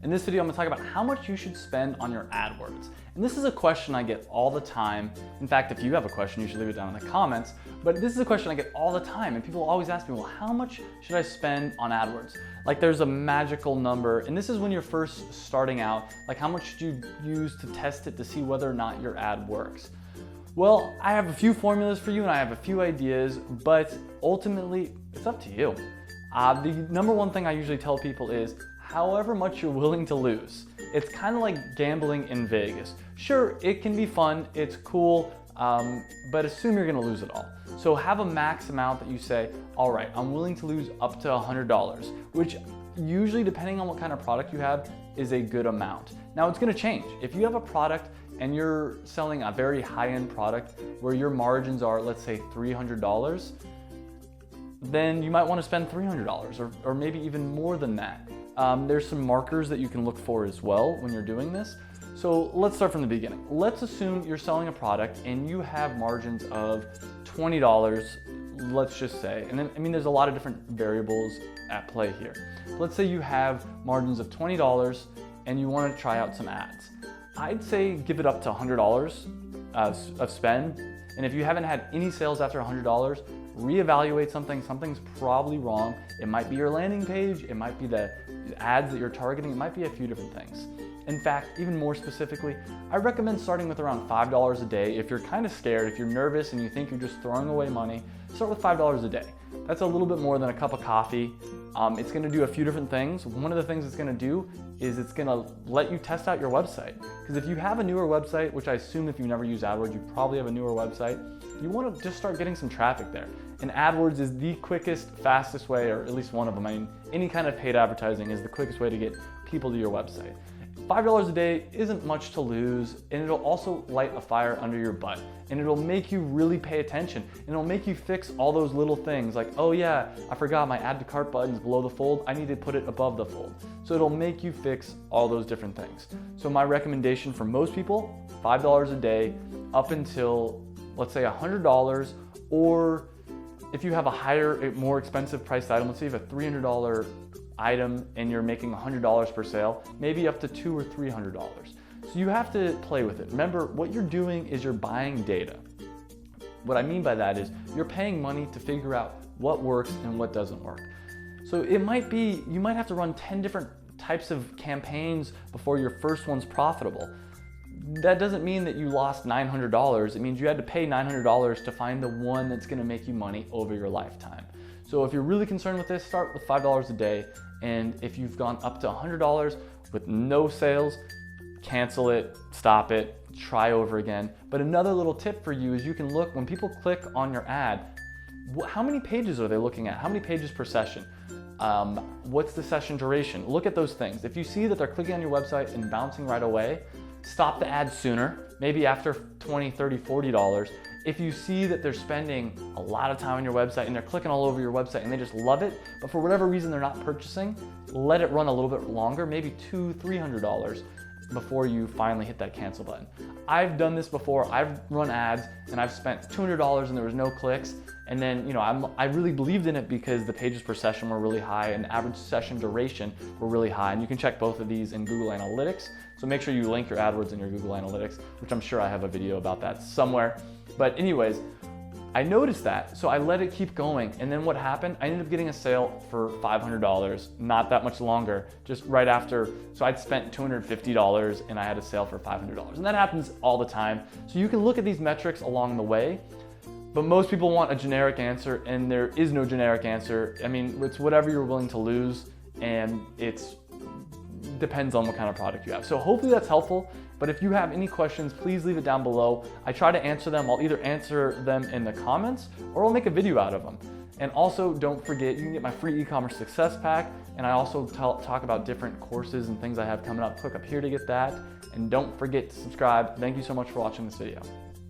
In this video, I'm gonna talk about how much you should spend on your AdWords. And this is a question I get all the time. In fact, if you have a question, you should leave it down in the comments. But this is a question I get all the time, and people always ask me, well, how much should I spend on AdWords? Like there's a magical number, and this is when you're first starting out, like how much should you use to test it to see whether or not your ad works? Well, I have a few formulas for you and I have a few ideas, but ultimately it's up to you. The number one thing I usually tell people is however much you're willing to lose. It's kind of like gambling in Vegas. Sure, it can be fun, it's cool, but assume you're gonna lose it all. So have a max amount that you say, all right, I'm willing to lose up to $100, which usually, depending on what kind of product you have, is a good amount. Now it's gonna change. If you have a product and you're selling a very high-end product where your margins are, let's say $300, then you might wanna spend $300 or maybe even more than that. There's some markers that you can look for as well when you're doing this. So let's start from the beginning. Let's assume you're selling a product and you have margins of $20, let's just say. And then, I mean, there's a lot of different variables at play here. Let's say you have margins of $20 and you want to try out some ads. I'd say give it up to $100 of spend. And if you haven't had any sales after $100, reevaluate something. Something's probably wrong. It might be your landing page. It might be the ads that you're targeting. It might be a few different things. In fact, even more specifically, I recommend starting with around $5 a day. If you're kind of scared, if you're nervous and you think you're just throwing away money, start with $5 a day. That's a little bit more than a cup of coffee. It's gonna do a few different things. One of the things it's gonna do is it's gonna let you test out your website. Because if you have a newer website, which I assume if you never use AdWords, you probably have a newer website, you wanna just start getting some traffic there. And AdWords is the quickest, fastest way, or at least one of them. I mean, any kind of paid advertising is the quickest way to get people to your website. $5 a day isn't much to lose, and it'll also light a fire under your butt, and it'll make you really pay attention, and it'll make you fix all those little things like, oh yeah, I forgot my add to cart button's below the fold, I need to put it above the fold. So it'll make you fix all those different things. So my recommendation for most people, $5 a day up until, let's say $100, or if you have a higher, more expensive priced item, let's say you have a $300 item and you're making $100 per sale, maybe up to $200 or $300. So you have to play with it. Remember, what you're doing is you're buying data. What I mean by that is you're paying money to figure out what works and what doesn't work. So it might be, you might have to run 10 different types of campaigns before your first one's profitable. That doesn't mean that you lost $900. It means you had to pay $900 to find the one that's gonna make you money over your lifetime. So if you're really concerned with this, start with $5 a day. And if you've gone up to $100 with no sales, cancel it, stop it, try over again. But another little tip for you is you can look, when people click on your ad, how many pages are they looking at? How many pages per session? What's the session duration? Look at those things. If you see that they're clicking on your website and bouncing right away, stop the ad sooner, maybe after $20, $30, $40. If you see that they're spending a lot of time on your website and they're clicking all over your website and they just love it, but for whatever reason they're not purchasing, let it run a little bit longer, maybe $200, $300 before you finally hit that cancel button. I've done this before. I've run ads and I've spent $200 and there was no clicks. And then, you know, I really believed in it because the pages per session were really high and the average session duration were really high. And you can check both of these in Google Analytics. So make sure you link your AdWords in your Google Analytics, which I'm sure I have a video about that somewhere. But anyways, I noticed that, so I let it keep going. And then what happened? I ended up getting a sale for $500, not that much longer, just right after. So I'd spent $250 and I had a sale for $500. And that happens all the time. So you can look at these metrics along the way, but most people want a generic answer and there is no generic answer. I mean, it's whatever you're willing to lose, and it's depends on what kind of product you have. So hopefully that's helpful. But if you have any questions, please leave it down below. I try to answer them. I'll either answer them in the comments or I'll make a video out of them. And also don't forget, you can get my free e-commerce success pack. And I also talk about different courses and things I have coming up. Click up here to get that. And don't forget to subscribe. Thank you so much for watching this video.